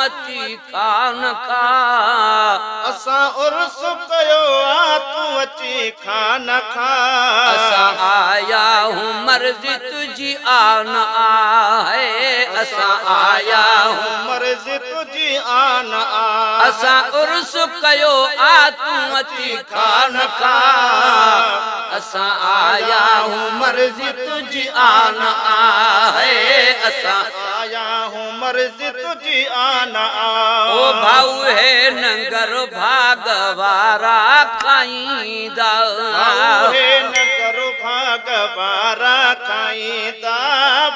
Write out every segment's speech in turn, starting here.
अची खान खा असा उर्स कयो आ तू अची खान खा असा आया हूँ मर्जी तुझी आन आहे असा आया हूँ मर्जी तुझी आन आ असा उर्स कयो आ तू अची खान खा असा आया हूँ मर्जी तुझी आन आहे असा आया हूँ मर्जी तुझी आन आ ओ भाऊ है नगर भागवारा खाईंदा हे नगर भागवारा खाईंदा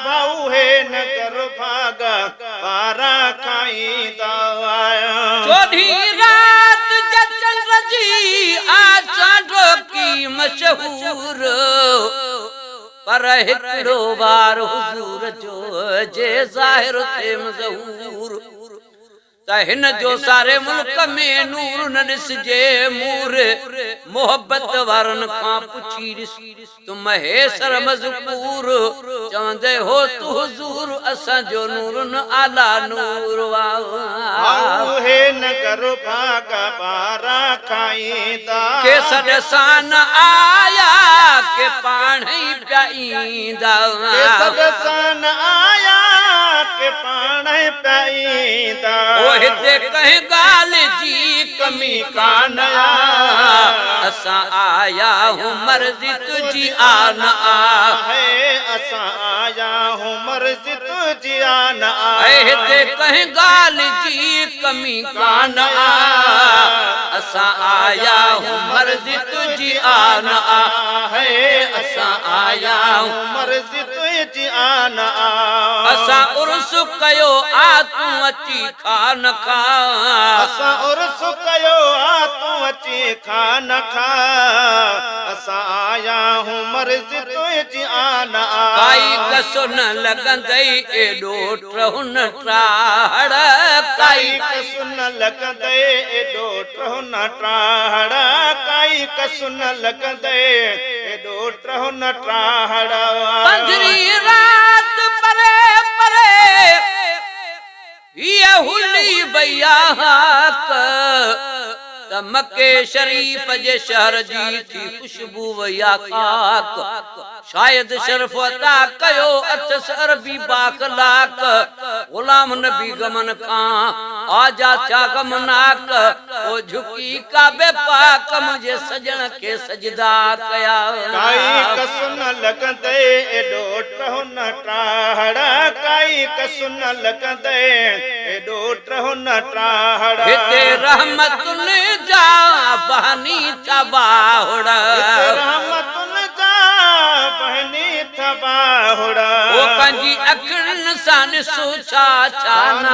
भाऊ हे नगर भागवारा खाईंदा चौधी रात चंद्र जी आचाडो की मशहूर पर हिकड़ो बार हुजूर जो जे ज़ाहिर थे मज़हूर त हिन जो सारे मुल्क में नूर न ॾिसजे मूर मोहब्बत वारनि खां पुछी ॾिस तू महेसर मज़कूर चवंदे हो तू हुजूर असांजो नूर न आला नूर भाऊ हे नगर भागवारा खाईंदा के सॾसान आया के पाण ई पिया ईंदा के सॾसान आया के पाण ई पिया ईंदा हिते कंहिं ॻाल्हि जी कमी कान असां आया हूँ मर्जी तुझी आन है असां आया हूँ मर्जी तुझी आन हिते कंहिं ॻाल्हि जी कमी कान असां आया हूँ मर्जी तुझी आन है असां आया हूँ मर्जी तुझी आन असां उर्स कयो आ तू अची खान खा असां उर्स कयो आ तू अची खान खा असां आया हूँ मर्जी तुझी आन काई कसो न लॻंदई एॾो ट्रहुन ट्राहड़ काई कसु न लॻंदई एॾो ट्रहुन ट्राहड़ काई कसु न लॻंदई एॾो ट्रहुन ट्राहड़ पंजरी रात परे परे ये हुली भैया त मके शरीफ जे शहर जी थी खुशबू वया खाक शायद शर्फ अता कयो अथस अरबी बाखलाक गुलाम नबी गमन खां आजा छा गमनाक ओ झुकी काबे पाक मुझे सजन के सजदा कया काई कसु न लॻंदे एॾो ट्रहुन ट्राहड़ काई कसु न लॻंदे एॾो ट्रहुन ट्राहड़ हिते रहमतुन जा बहनी था बाहुड़ रहमतुन जा बहनी था बाहुड़ ओ पंहिंजी अखियुनि सां ॾिसो छा छा न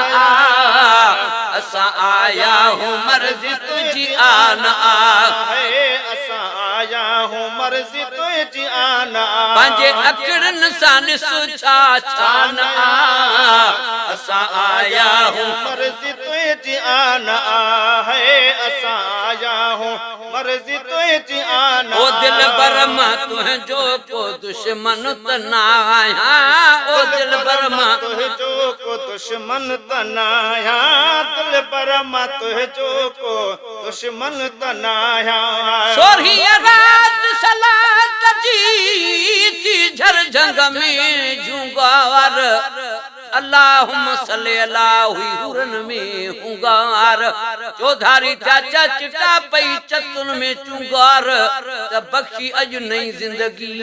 असां आया हूँ मर्जी तुझी आन है असां आया हूँ मर्जी तुझी आन पंहिंजे अखियुनि सां ॾिसो छा छा न असां आया हूँ मर्जी तुझी आन है असां आया हूँ मर्जी तुझी आन ओ दिल बरमा तुंहिंजो को दुश्मन त न आहियां ओ दिल बरमा तुझो को दुश्मन त न आहियां दिल बरमा तुझो को दुश्मन त न आहियां सोरही रात सलात जी थी झर झंग में झुंगार अल्लाहुम्मा सल्ली अला हुरन में हुंगार चौधारी चाचा चिटा पई चतुन में चुंगार त बख्शी अज नई जिंदगी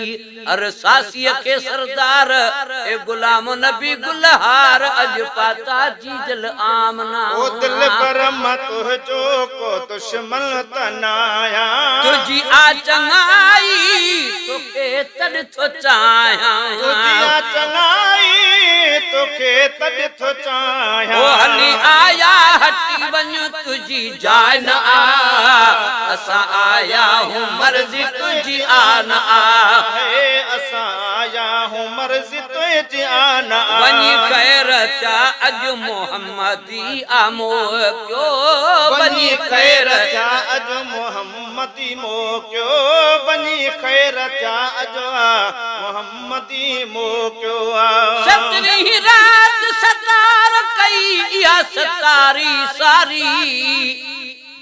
हर सासीअ के सरदार ए गुलाम नबी गुलहार अज पाता जीजल आमना ओ दिल परम तुझो को दुश्मन त न आहियां तुझी आ चंगाई तोखे तड़ थो चाहियां तुझी आ चंगाई तोखे तड़ थो चाहियां ओ हली आया हटी वञो तुझी जान आ असां आया हूँ मर्जी तुझी आन है असां आया हूँ मर्जी तुझी आन वञी खैर चा अज मोहम्मदी आमो क्यो वञी खैर चा अज मोहम्मदी मोकियो वञी खैर चा अज मोहम्मदी मोकियो सतरी रात सतार कई कई या सतारी सारी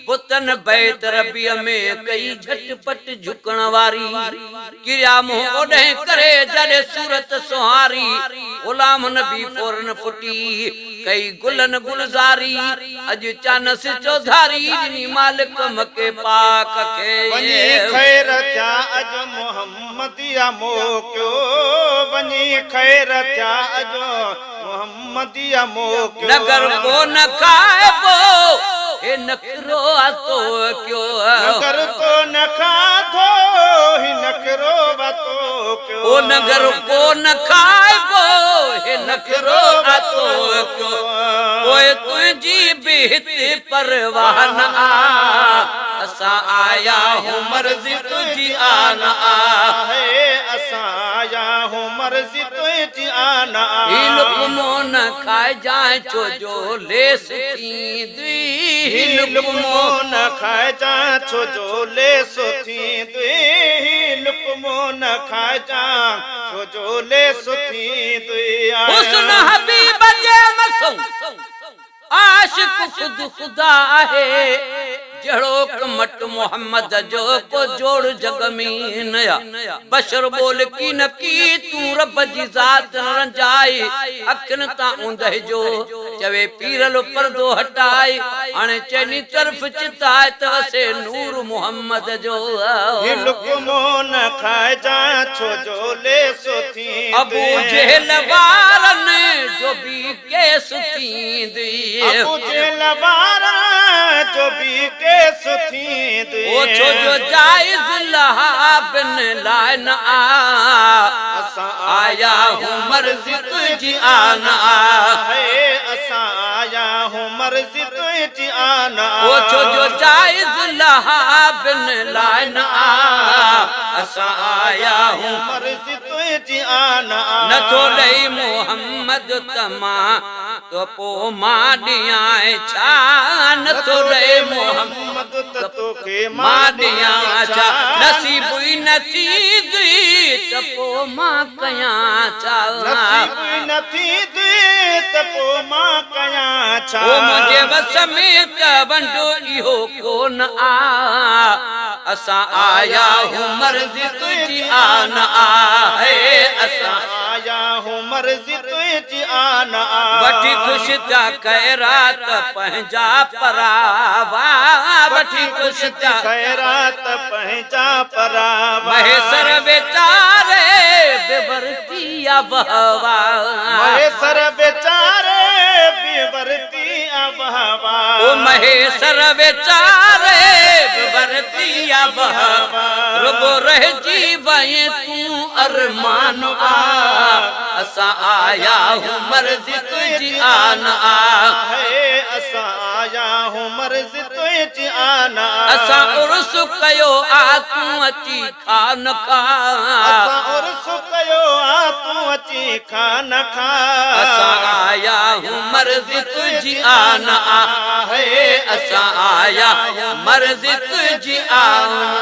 पुतन बैत रबीअ में कई झटपट झुकण वारी किरिया मुंह ओॾे करे जॾे सूरत सुहारी गुलाम नबी फौरन फुटी कई गुलन गुलजारी अज चानस चौधारी नी मालिक मके पाक खे वञी खैर थिया अज मोहम्मदिया मोकियो वञी खैर थिया अज मोहम्मदिया मोकियो नगर को न खाइबो हे नखरो आतो क्यों नगर तो न खाधो ही नखरो बातो क्यों ओ नगर को न खाइबो हे नखरो आतो क्यों ओए तुझी बिहत परवाह न आ असा आया हूँ मर्जी तुझी आना है असा आया हूँ मर्जी तुझी आना लुकमो न खाए जाए छो जो लेस थी लुकमो न खाए जा छो जो ले सुथी दुई लुकमो न खाए जा छो जो ले सुथी दुई हुस्न हबीब जे मथों आशिक खुद खुदा है जड़ो कमट मोहम्मद जो को जोड़ जग में नया बशर बोल की न की तू रब जी जात न जाए अखन ता उंदह जो चवे पीरल पर्दो हटाए हाणे चैनी तरफ चिताए तसे नूर मोहम्मद जो लुकमो न खाए जा छो जो ले सुथी अबू जहल वारन जो भी के सुथी दी अबू जहल वारन जो भी के सुथी दी ओ छो जो जायज लहा बिन लाए न आ आया हूँ मर्जी तुझी आना है असा आया हूँ मर्जी तुझी आना ओ छो जो जायज लहा बिन लाए न आ असा आया हूँ मर्जी तुझी आना न तो लई मोहम्मद तमा तो पो माडिया छा न तो लई मोहम्मद तो के माडिया छा नसीब ही नथी दी त पो मां कया छा नसीब नथी दी त पो मां कया छा ओ मुझे वस में त वंडो इहो कोन आ असा आया हूँ मर्जी तुझी आना है असा आया हूँ मर्जी तुझी आना वठी खुश था खैरात पंहिंजा परावा वठी खुश था खैरात पंहिंजा परावा महेसर बेचारे बेवरती अबहवा महेसर बेचारे बेवरती अबहवा ओ महेसर बेचारे बेवरती अबहवा रुगो रह जी वये तू अरमान आ असा आया हूँ मर्जी तुझी आना है असा आया हूँ मर्जी तुझी आना असा उर्स कयो आ तू अची खान खा असा उर्स कयो आ तू अची खान खा असा आया हूँ मर्जी तुझी आना है असा आया मर्जी तुझी आना